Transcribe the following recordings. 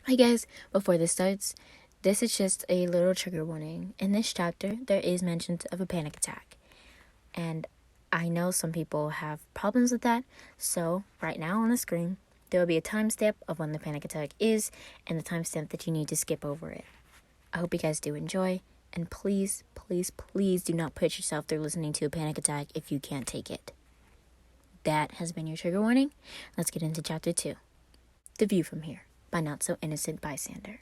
Hi guys, before this starts, this is just a little trigger warning. In this chapter, there is mention of a panic attack. And I know some people have problems with that, so right now on the screen, there will be a timestamp of when the panic attack is and the timestamp that you need to skip over it. I hope you guys do enjoy, and please, please, please do not put yourself through listening to a panic attack if you can't take it. That has been your trigger warning. Let's get into chapter 2. The View from Here by Not So Innocent Bystander.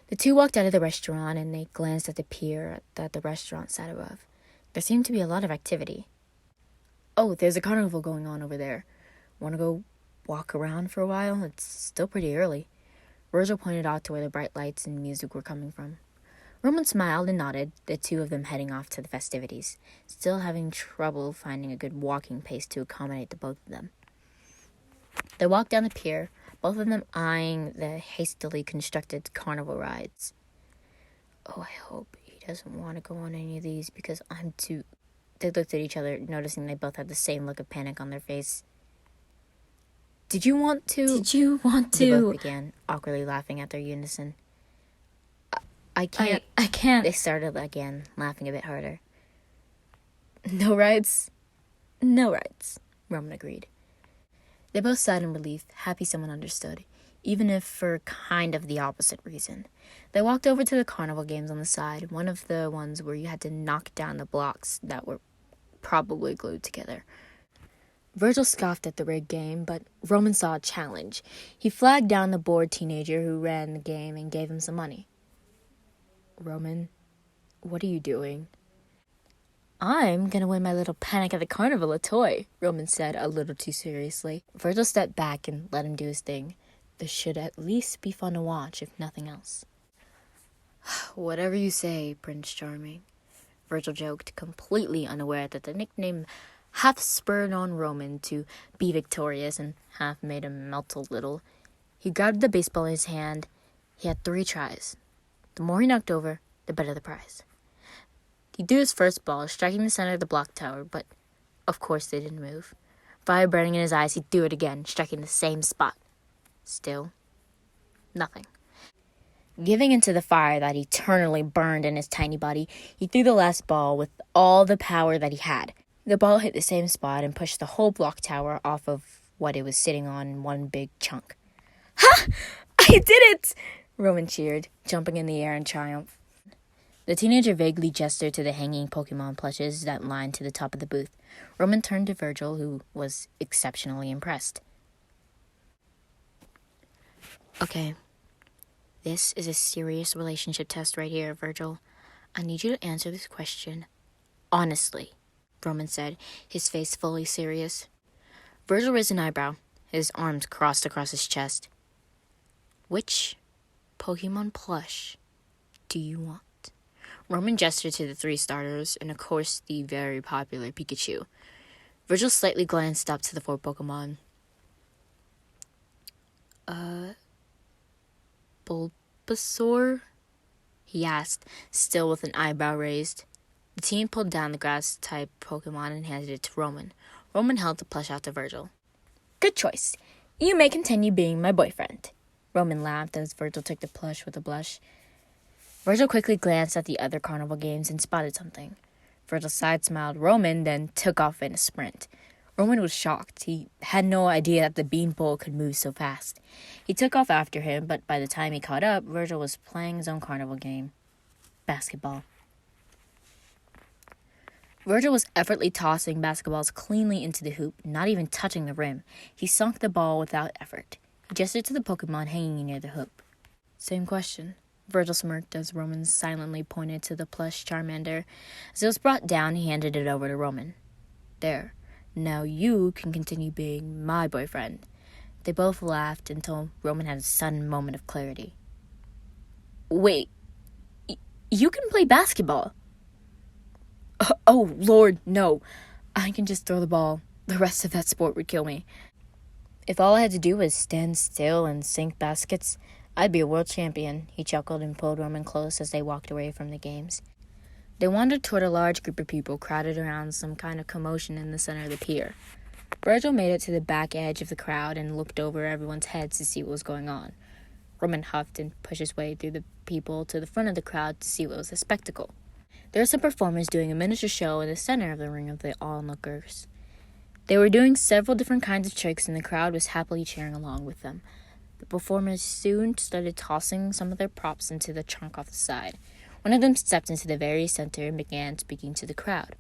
The two walked out of the restaurant and they glanced at the pier that the restaurant sat above. There seemed to be a lot of activity. Oh, there's a carnival going on over there. Want to go walk around for a while? It's still pretty early. Virgil pointed out to where the bright lights and music were coming from. Roman smiled and nodded, the two of them heading off to the festivities, still having trouble finding a good walking pace to accommodate the both of them. They walked down the pier, both of them eyeing the hastily constructed carnival rides. Oh, I hope he doesn't want to go on any of these because I'm too... They looked at each other, noticing they both had the same look of panic on their face. Did you want to? They both began, awkwardly laughing at their unison. I can't. They started again, laughing a bit harder. No rides? No rides, Roman agreed. They both sighed in relief, happy someone understood, even if for kind of the opposite reason. They walked over to the carnival games on the side, one of the ones where you had to knock down the blocks that were probably glued together. Virgil scoffed at the rigged game, but Roman saw a challenge. He flagged down the bored teenager who ran the game and gave him some money. Roman, what are you doing? I'm gonna win my little Panic at the Carnival a toy, Roman said a little too seriously. Virgil stepped back and let him do his thing. This should at least be fun to watch, if nothing else. Whatever you say, Prince Charming, Virgil joked, completely unaware that the nickname half spurred on Roman to be victorious and half made him melt a little. He grabbed the baseball in his hand. He had 3 tries. The more he knocked over, the better the prize. He threw his first ball, striking the center of the block tower, but of course they didn't move. Fire burning in his eyes, he threw it again, striking the same spot. Still, nothing. Giving into the fire that eternally burned in his tiny body, he threw the last ball with all the power that he had. The ball hit the same spot and pushed the whole block tower off of what it was sitting on in one big chunk. Ha! I did it! Roman cheered, jumping in the air in triumph. The teenager vaguely gestured to the hanging Pokemon plushes that lined to the top of the booth. Roman turned to Virgil, who was exceptionally impressed. Okay, this is a serious relationship test right here, Virgil. I need you to answer this question honestly, Roman said, his face fully serious. Virgil raised an eyebrow, his arms crossed across his chest. Which Pokemon plush do you want? Roman gestured to the 3 starters, and of course the very popular Pikachu. Virgil slightly glanced up to the 4 Pokemon. Bulbasaur? He asked, still with an eyebrow raised. The teen pulled down the grass-type Pokemon and handed it to Roman. Roman held the plush out to Virgil. Good choice. You may continue being my boyfriend. Roman laughed as Virgil took the plush with a blush. Virgil quickly glanced at the other carnival games and spotted something. Virgil side-smiled Roman, then took off in a sprint. Roman was shocked. He had no idea that the beanpole could move so fast. He took off after him, but by the time he caught up, Virgil was playing his own carnival game. Basketball. Virgil was effortlessly tossing basketballs cleanly into the hoop, not even touching the rim. He sunk the ball without effort. He gestured to the Pokemon hanging near the hoop. Same question. Virgil smirked as Roman silently pointed to the plush Charmander. As it was brought down, he handed it over to Roman. There. Now you can continue being my boyfriend. They both laughed until Roman had a sudden moment of clarity. Wait. You can play basketball? Oh, Lord, no. I can just throw the ball. The rest of that sport would kill me. If all I had to do was stand still and sink baskets, I'd be a world champion, he chuckled and pulled Roman close as they walked away from the games. They wandered toward a large group of people crowded around some kind of commotion in the center of the pier. Virgil made it to the back edge of the crowd and looked over everyone's heads to see what was going on. Roman huffed and pushed his way through the people to the front of the crowd to see what was a spectacle. There were some performers doing a miniature show in the center of the ring of the onlookers. They were doing several different kinds of tricks, and the crowd was happily cheering along with them. The performers soon started tossing some of their props into the trunk off the side. One of them stepped into the very center and began speaking to the crowd.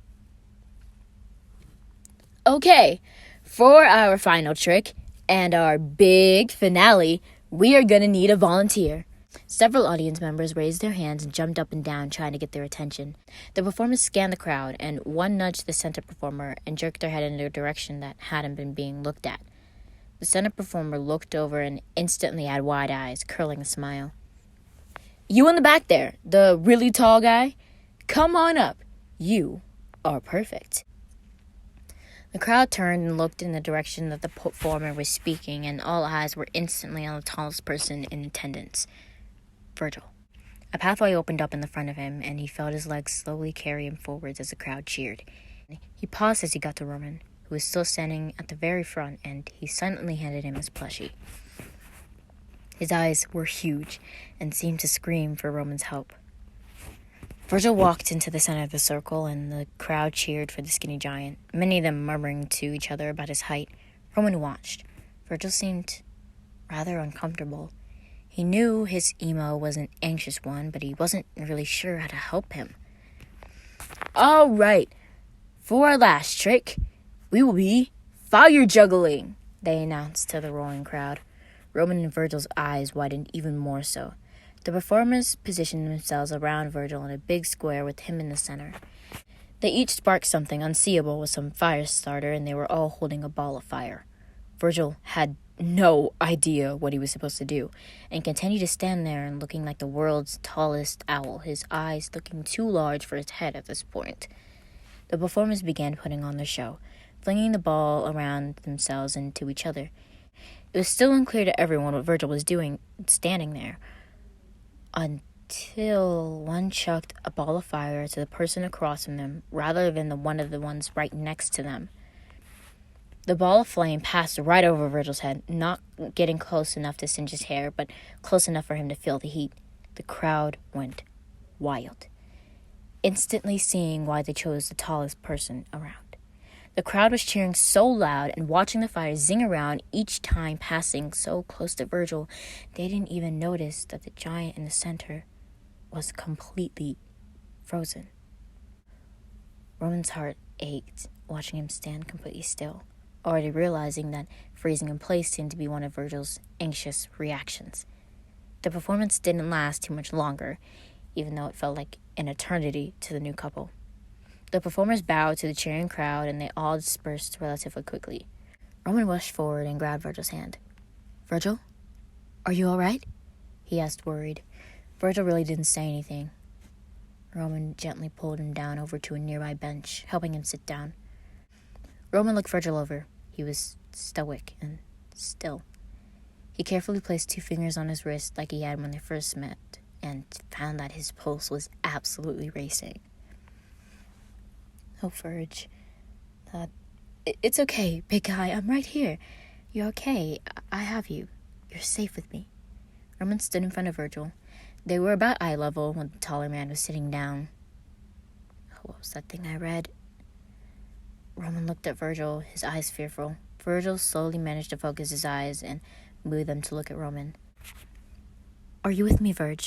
Okay, for our final trick and our big finale, we are going to need a volunteer. Several audience members raised their hands and jumped up and down trying to get their attention. The performers scanned the crowd, and one nudged the center performer and jerked their head in a direction that hadn't been being looked at. The center performer looked over and instantly had wide eyes, curling a smile. You in the back there, the really tall guy? Come on up. You are perfect. The crowd turned and looked in the direction that the performer was speaking, and all eyes were instantly on the tallest person in attendance, Virgil. A pathway opened up in the front of him, and he felt his legs slowly carry him forwards as the crowd cheered. He paused as he got to Roman, who was still standing at the very front, and he silently handed him his plushie. His eyes were huge and seemed to scream for Roman's help. Virgil walked into the center of the circle, and the crowd cheered for the skinny giant, many of them murmuring to each other about his height. Roman watched. Virgil seemed rather uncomfortable. He knew his emo was an anxious one, but he wasn't really sure how to help him. All right, for our last trick, we will be fire juggling, they announced to the roaring crowd. Roman and Virgil's eyes widened even more so. The performers positioned themselves around Virgil in a big square with him in the center. They each sparked something unseeable with some fire starter, and they were all holding a ball of fire. Virgil had no idea what he was supposed to do, and continued to stand there and looking like the world's tallest owl, his eyes looking too large for his head at this point. The performers began putting on their show, flinging the ball around themselves and to each other. It was still unclear to everyone what Virgil was doing, standing there, until one chucked a ball of fire to the person across from them, rather than one of the ones right next to them. The ball of flame passed right over Virgil's head, not getting close enough to singe his hair, but close enough for him to feel the heat. The crowd went wild, instantly seeing why they chose the tallest person around. The crowd was cheering so loud and watching the fire zing around each time passing so close to Virgil, they didn't even notice that the giant in the center was completely frozen. Roman's heart ached, watching him stand completely still, already realizing that freezing in place seemed to be one of Virgil's anxious reactions. The performance didn't last too much longer, even though it felt like an eternity to the new couple. The performers bowed to the cheering crowd, and they all dispersed relatively quickly. Roman rushed forward and grabbed Virgil's hand. Virgil, are you all right? He asked, worried. Virgil really didn't say anything. Roman gently pulled him down over to a nearby bench, helping him sit down. Roman looked Virgil over. He was stoic and still. He carefully placed 2 fingers on his wrist like he had when they first met, and found that his pulse was absolutely racing. Oh, Virg. It's okay, big guy. I'm right here. You're okay. I have you. You're safe with me. Roman stood in front of Virgil. They were about eye level when the taller man was sitting down. What was that thing I read? Roman looked at Virgil, his eyes fearful. Virgil slowly managed to focus his eyes and move them to look at Roman. Are you with me, Virg?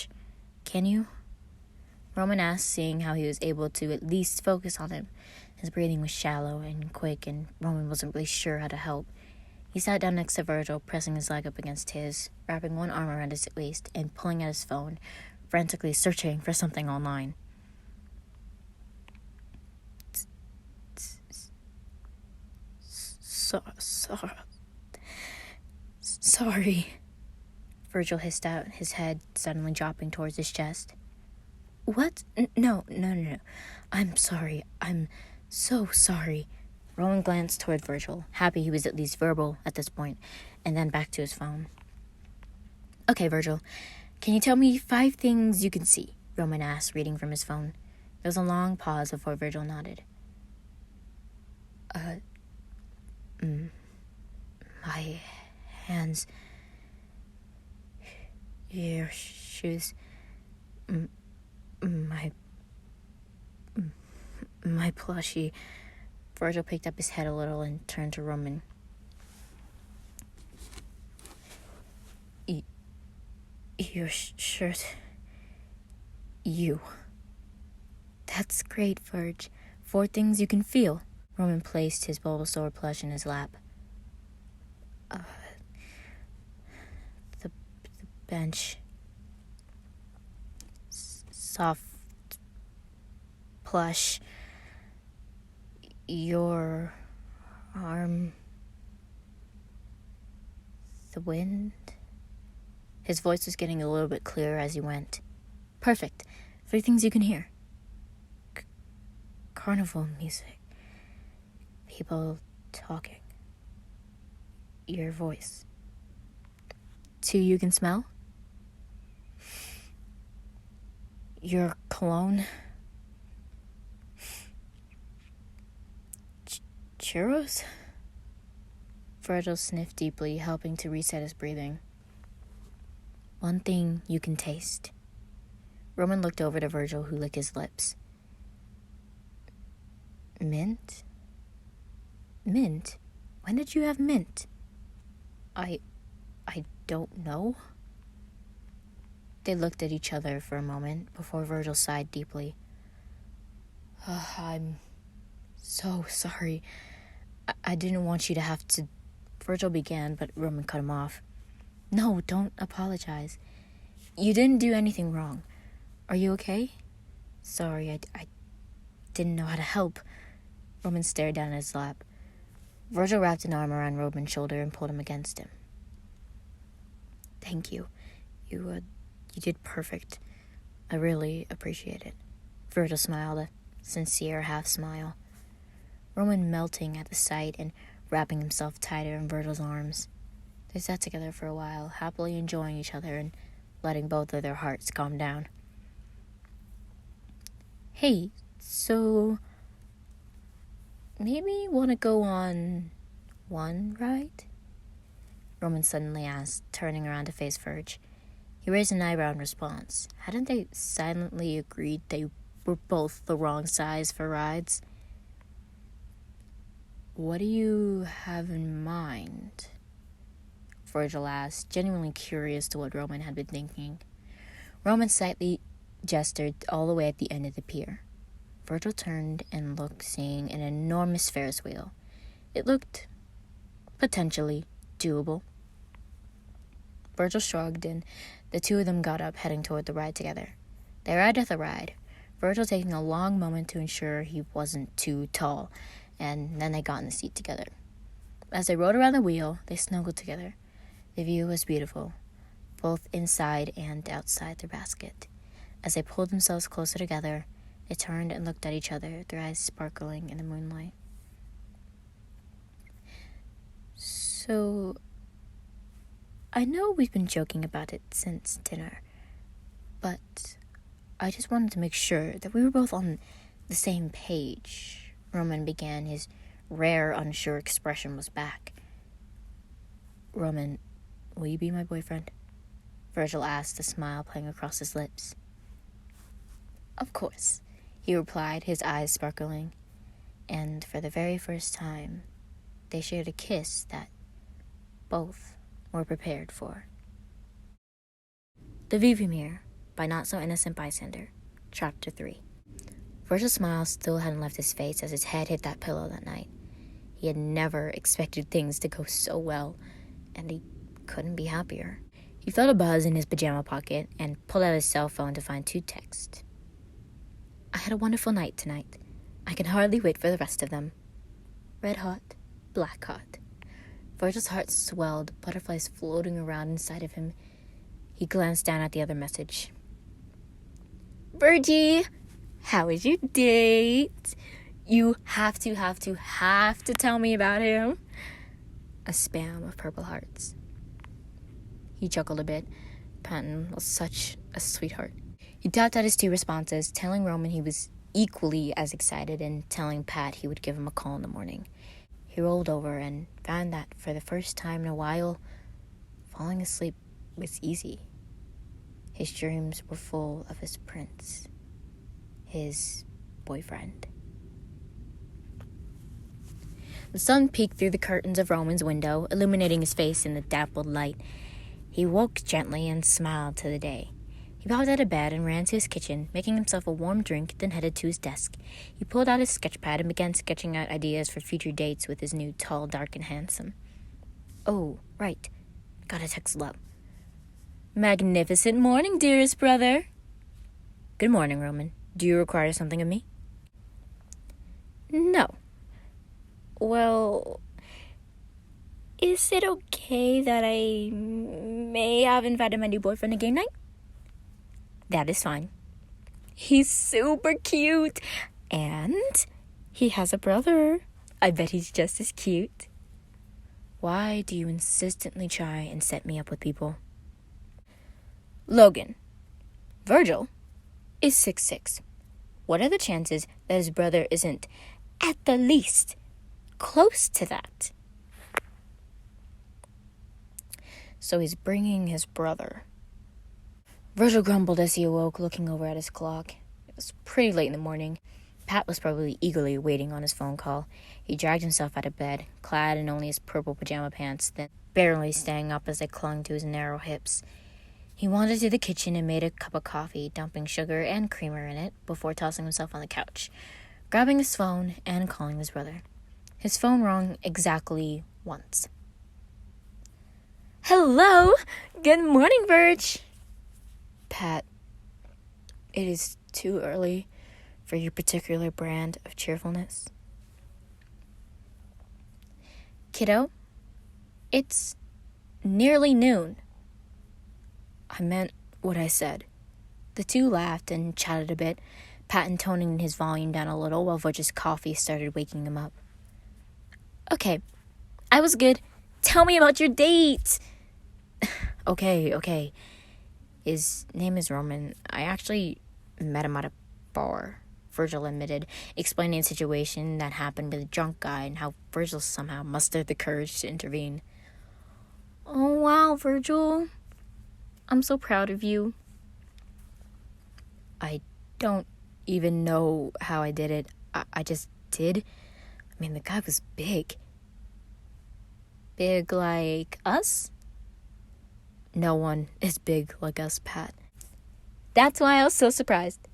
Can you? Roman asked, seeing how he was able to at least focus on him. His breathing was shallow and quick, and Roman wasn't really sure how to help. He sat down next to Virgil, pressing his leg up against his, wrapping one arm around his waist, and pulling out his phone, frantically searching for something online. Sorry, Virgil hissed out, his head suddenly dropping towards his chest. What? No. I'm sorry. I'm so sorry. Roman glanced toward Virgil, happy he was at least verbal at this point, and then back to his phone. Okay, Virgil, can you tell me 5 things you can see? Roman asked, reading from his phone. There was a long pause before Virgil nodded. My hands, your shoes, my plushie. Virgil picked up his head a little and turned to Roman. Your shirt. You. That's great, Virg. 4 things you can feel. Roman placed his Bulbasaur plush in his lap. The bench. Soft plush. Your arm. The wind. His voice was getting a little bit clearer as he went. Perfect. 3 things you can hear. Carnival music. People talking. Your voice. 2 you can smell. Your cologne. Churros? Virgil sniffed deeply, helping to reset his breathing. 1 thing you can taste. Roman looked over to Virgil, who licked his lips. Mint? Mint? When did you have mint? I don't know. They looked at each other for a moment before Virgil sighed deeply. I'm so sorry. I didn't want you to have to... Virgil began, but Roman cut him off. No, don't apologize. You didn't do anything wrong. Are you okay? Sorry, I didn't know how to help. Roman stared down at his lap. Virgil wrapped an arm around Roman's shoulder and pulled him against him. Thank you. You did perfect. I really appreciate it. Virgil smiled, a sincere half-smile. Roman melting at the sight and wrapping himself tighter in Virgil's arms. They sat together for a while, happily enjoying each other and letting both of their hearts calm down. Hey, so... maybe you want to go on one ride? Roman suddenly asked, turning around to face Virg. He raised an eyebrow in response. Hadn't they silently agreed they were both the wrong size for rides? What do you have in mind? Virgil asked, genuinely curious to what Roman had been thinking. Roman slightly gestured all the way at the end of the pier. Virgil turned and looked, seeing an enormous Ferris wheel. It looked potentially doable. Virgil shrugged, and the 2 of them got up, heading toward the ride together. They arrived at the ride, Virgil taking a long moment to ensure he wasn't too tall, and then they got in the seat together. As they rode around the wheel, they snuggled together. The view was beautiful, both inside and outside their basket. As they pulled themselves closer together, they turned and looked at each other, their eyes sparkling in the moonlight. So, I know we've been joking about it since dinner, but I just wanted to make sure that we were both on the same page. Roman began, his rare, unsure expression was back. Roman, will you be my boyfriend? Virgil asked, a smile playing across his lips. Of course, he replied, his eyes sparkling. And for the very first time, they shared a kiss that both were prepared for. The View Premiere by Not So Innocent Bystander, Chapter 3. Virgil's smile still hadn't left his face as his head hit that pillow that night. He had never expected things to go so well, and he couldn't be happier. He felt a buzz in his pajama pocket and pulled out his cell phone to find 2 texts. I had a wonderful night tonight. I can hardly wait for the rest of them. Red hot, black hot. Virgil's heart swelled, butterflies floating around inside of him. He glanced down at the other message. Virgie, how was your date? You have to tell me about him. A spam of purple hearts. He chuckled a bit. Patton was such a sweetheart. He tapped out his 2 responses, telling Roman he was equally as excited and telling Pat he would give him a call in the morning. He rolled over and found that for the first time in a while, falling asleep was easy. His dreams were full of his prince, his boyfriend. The sun peeked through the curtains of Roman's window, illuminating his face in the dappled light. He woke gently and smiled to the day. He popped out of bed and ran to his kitchen, making himself a warm drink, then headed to his desk. He pulled out his sketchpad and began sketching out ideas for future dates with his new tall, dark, and handsome. Oh, right. Gotta text Love. Magnificent morning, dearest brother. Good morning, Roman. Do you require something of me? No. Well, is it okay that I may have invited my new boyfriend to game night? That is fine. He's super cute. And he has a brother. I bet he's just as cute. Why do you insistently try and set me up with people? Logan. Virgil is 6'6". What are the chances that his brother isn't, at the least, close to that? So he's bringing his brother. Virgil grumbled as he awoke, looking over at his clock. It was pretty late in the morning. Pat was probably eagerly waiting on his phone call. He dragged himself out of bed, clad in only his purple pajama pants, then barely standing up as they clung to his narrow hips. He wandered to the kitchen and made a cup of coffee, dumping sugar and creamer in it before tossing himself on the couch, grabbing his phone and calling his brother. His phone rang exactly once. Hello! Good morning, Virg! Pat, it is too early for your particular brand of cheerfulness. Kiddo, it's nearly noon. I meant what I said. The two laughed and chatted a bit, Patton toning his volume down a little while Virgil's coffee started waking him up. Okay, I was good. Tell me about your date. Okay. His name is Roman. I actually met him at a bar, Virgil admitted, explaining the situation that happened to the drunk guy and how Virgil somehow mustered the courage to intervene. Oh, wow, Virgil. I'm so proud of you. I don't even know how I did it. I just did. I mean, the guy was big. Big like us? No one is big like us, Pat. That's why I was so surprised.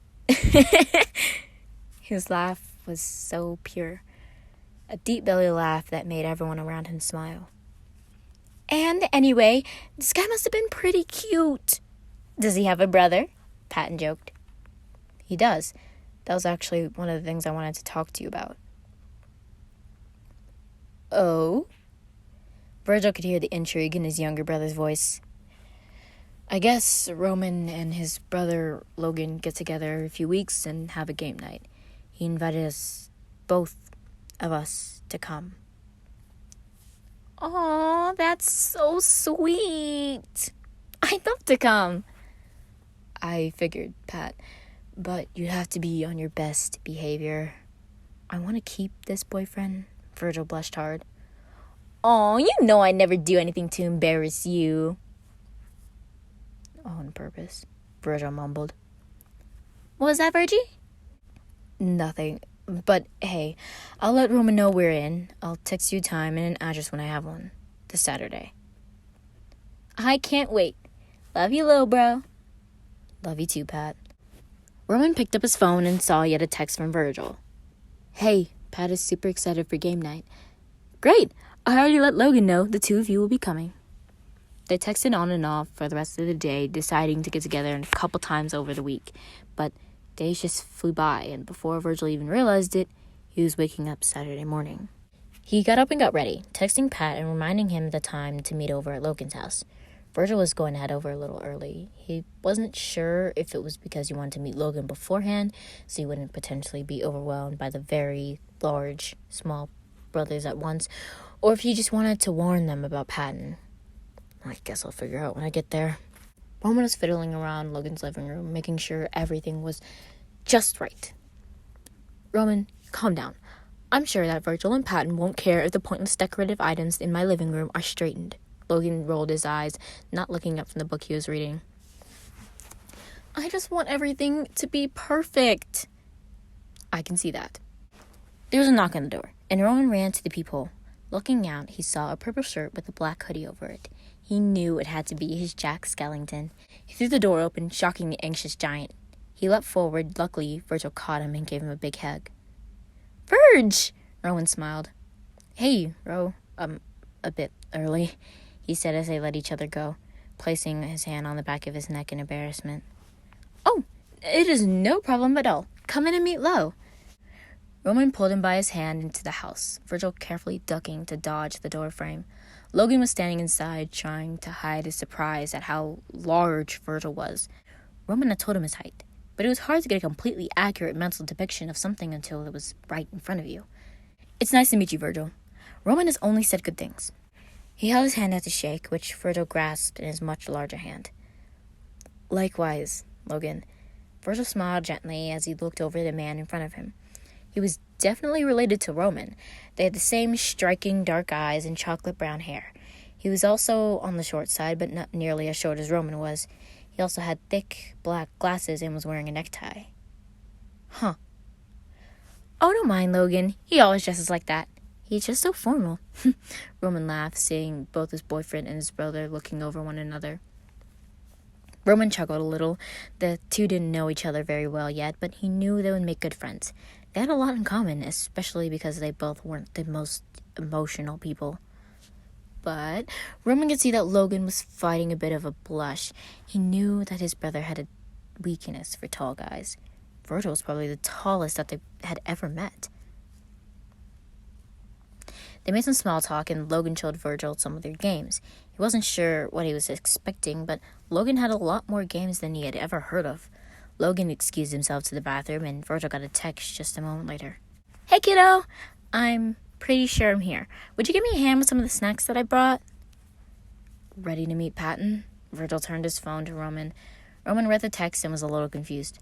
His laugh was so pure. A deep belly laugh that made everyone around him smile. And anyway, this guy must have been pretty cute. Does he have a brother? Patton joked. He does. That was actually one of the things I wanted to talk to you about. Oh? Virgil could hear the intrigue in his younger brother's voice. I guess Roman and his brother Logan get together every few weeks and have a game night. He invited us, both of us, to come. Aw, that's so sweet. I'd love to come. I figured, Pat, but you have to be on your best behavior. I want to keep this boyfriend. Virgil blushed hard. Aw, you know I never do anything to embarrass you. On purpose, Virgil mumbled. What was that, Virgie? Nothing. But hey, I'll let Roman know we're in. I'll text you time and an address when I have one. This Saturday. I can't wait. Love you, little bro. Love you too, Pat. Roman picked up his phone and saw yet a text from Virgil. Hey, Pat is super excited for game night. Great. I already let Logan know the two of you will be coming. They texted on and off for the rest of the day, deciding to get together a couple times over the week. But days just flew by, and before Virgil even realized it, he was waking up Saturday morning. He got up and got ready, texting Pat and reminding him the time to meet over at Logan's house. Virgil was going to head over a little early. He wasn't sure if it was because he wanted to meet Logan beforehand, so he wouldn't potentially be overwhelmed by the very large, small brothers at once, or if he just wanted to warn them about Patton. I guess I'll figure out when I get there. Roman was fiddling around Logan's living room, making sure everything was just right. Roman, calm down. I'm sure that Virgil and Patton won't care if the pointless decorative items in my living room are straightened. Logan rolled his eyes, not looking up from the book he was reading. I just want everything to be perfect. I can see that. There was a knock on the door, and Roman ran to the peephole. Looking out, he saw a purple shirt with a black hoodie over it. He knew it had to be his Jack Skellington. He threw the door open, shocking the anxious giant. He leapt forward. Luckily, Virgil caught him and gave him a big hug. Verge! Rowan smiled. Hey, Ro. A bit early, he said as they let each other go, placing his hand on the back of his neck in embarrassment. Oh, it is no problem at all. Come in and meet Lo. Roman pulled him by his hand into the house, Virgil carefully ducking to dodge the door frame. Logan was standing inside, trying to hide his surprise at how large Virgil was. Roman had told him his height, but it was hard to get a completely accurate mental depiction of something until it was right in front of you. It's nice to meet you, Virgil. Roman has only said good things. He held his hand out to shake, which Virgil grasped in his much larger hand. Likewise, Logan. Virgil smiled gently as he looked over the man in front of him. He was definitely related to Roman. They had the same striking dark eyes and chocolate brown hair. He was also on the short side, but not nearly as short as Roman was. He also had thick black glasses and was wearing a necktie. Huh. Oh, don't mind Logan. He always dresses like that. He's just so formal. Roman laughed, seeing both his boyfriend and his brother looking over one another. Roman chuckled a little. The two didn't know each other very well yet, but he knew they would make good friends. They had a lot in common, especially because they both weren't the most emotional people. But Roman could see that Logan was fighting a bit of a blush. He knew that his brother had a weakness for tall guys. Virgil was probably the tallest that they had ever met. They made some small talk, and Logan showed Virgil some of their games. He wasn't sure what he was expecting, but Logan had a lot more games than he had ever heard of. Logan excused himself to the bathroom, and Virgil got a text just a moment later. Hey, kiddo! I'm pretty sure I'm here. Would you give me a hand with some of the snacks that I brought? Ready to meet Patton? Virgil turned his phone to Roman. Roman read the text and was a little confused.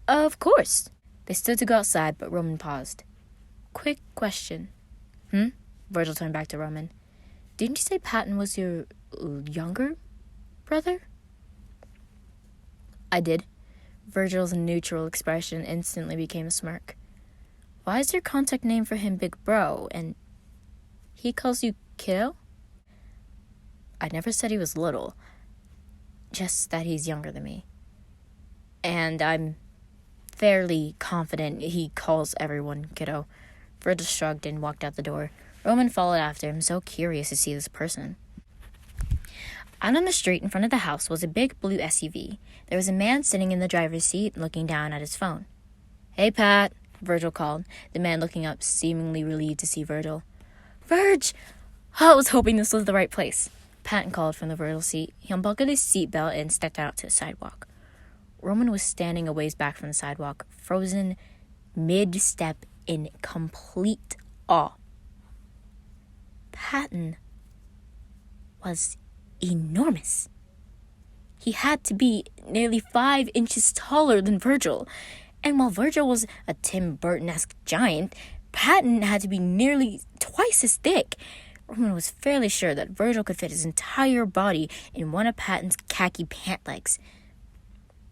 Of course. They stood to go outside, but Roman paused. Quick question. Virgil turned back to Roman. Didn't you say Patton was your younger brother? I did. Virgil's neutral expression instantly became a smirk. Why is your contact name for him Big Bro, and he calls you kiddo? I never said he was little, just that he's younger than me. And I'm fairly confident he calls everyone kiddo. Virgil shrugged and walked out the door. Roman followed after him, so curious to see this person. Out on the street in front of the house was a big blue SUV. There was a man sitting in the driver's seat, looking down at his phone. Hey, Pat, Virgil called, the man looking up, seemingly relieved to see Virgil. Virg! I was hoping this was the right place. Patton called from the Virgil seat. He unbuckled his seatbelt and stepped out to the sidewalk. Roman was standing a ways back from the sidewalk, frozen mid-step in complete awe. Patton was enormous. He had to be nearly 5 inches taller than Virgil. And while Virgil was a Tim Burton-esque giant, Patton had to be nearly twice as thick. Roman was fairly sure that Virgil could fit his entire body in one of Patton's khaki pant legs.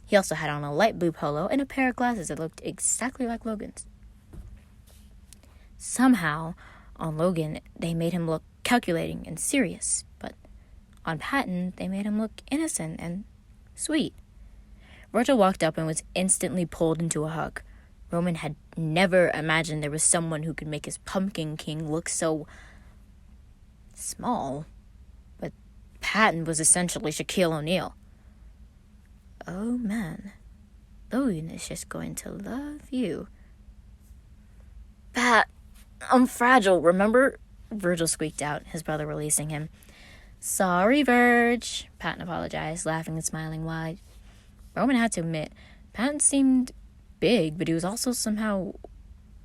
He also had on a light blue polo and a pair of glasses that looked exactly like Logan's. Somehow, on Logan, they made him look calculating and serious, but on Patton, they made him look innocent and sweet. Virgil walked up and was instantly pulled into a hug. Roman had never imagined there was someone who could make his Pumpkin King look so small, but Patton was essentially Shaquille O'Neal. Oh man, Logan is just going to love you. Pat, I'm fragile, remember? Virgil squeaked out, his brother releasing him. Sorry, Virg, Patton apologized, laughing and smiling wide. Roman had to admit, Patton seemed big, but he was also somehow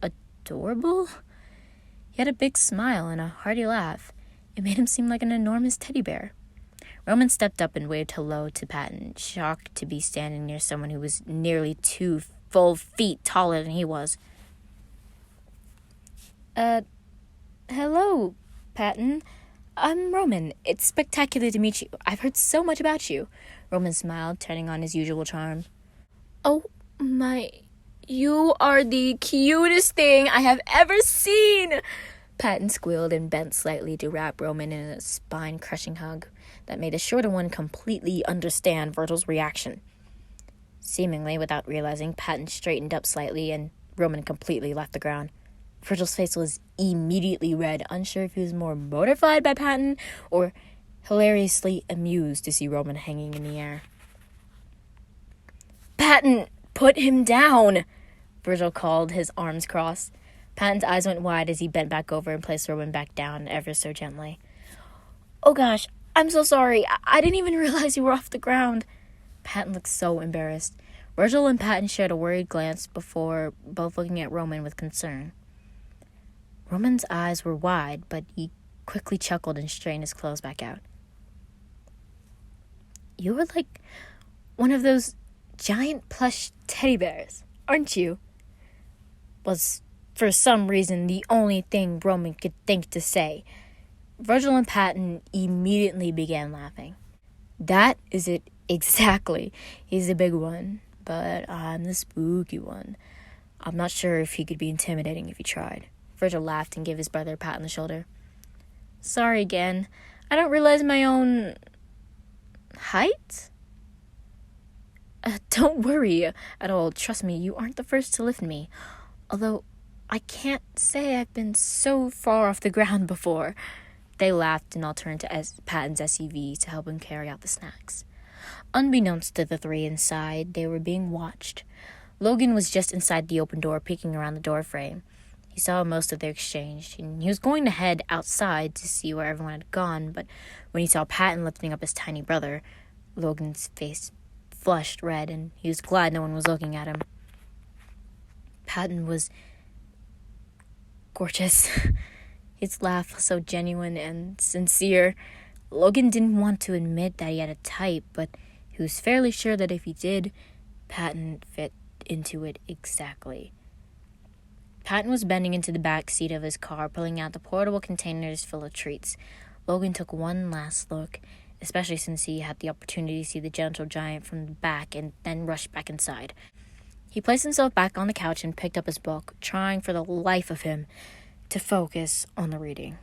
adorable. He had a big smile and a hearty laugh. It made him seem like an enormous teddy bear. Roman stepped up and waved hello to Patton, shocked to be standing near someone who was nearly 2 full feet taller than he was. Uh, hello, Patton. I'm Roman. It's spectacular to meet you. I've heard so much about you. Roman smiled, turning on his usual charm. Oh my... You are the cutest thing I have ever seen! Patton squealed and bent slightly to wrap Roman in a spine-crushing hug that made the shorter one completely understand Virgil's reaction. Seemingly without realizing, Patton straightened up slightly and Roman completely left the ground. Virgil's face was immediately red, unsure if he was more mortified by Patton or hilariously amused to see Roman hanging in the air. Patton, put him down! Virgil called, his arms crossed. Patton's eyes went wide as he bent back over and placed Roman back down ever so gently. Oh gosh, I'm so sorry. I didn't even realize you were off the ground. Patton looked so embarrassed. Virgil and Patton shared a worried glance before both looking at Roman with concern. Roman's eyes were wide, but he quickly chuckled and straightened his clothes back out. You are like one of those giant plush teddy bears, aren't you? Was, for some reason, the only thing Roman could think to say. Virgil and Patton immediately began laughing. That is it exactly. He's the big one, but I'm the spooky one. I'm not sure if he could be intimidating if he tried. Virgil laughed and gave his brother a pat on the shoulder. Sorry again. I don't realize my own... height? Don't worry at all. Trust me, you aren't the first to lift me. Although, I can't say I've been so far off the ground before. They laughed and all turned to Patton's SUV to help him carry out the snacks. Unbeknownst to the three inside, they were being watched. Logan was just inside the open door, peeking around the door frame. He saw most of their exchange, and he was going to head outside to see where everyone had gone, but when he saw Patton lifting up his tiny brother, Logan's face flushed red, and he was glad no one was looking at him. Patton was gorgeous. His laugh was so genuine and sincere. Logan didn't want to admit that he had a type, but he was fairly sure that if he did, Patton fit into it exactly. Patton was bending into the back seat of his car, pulling out the portable containers full of treats. Logan took one last look, especially since he had the opportunity to see the gentle giant from the back and then rushed back inside. He placed himself back on the couch and picked up his book, trying for the life of him to focus on the reading.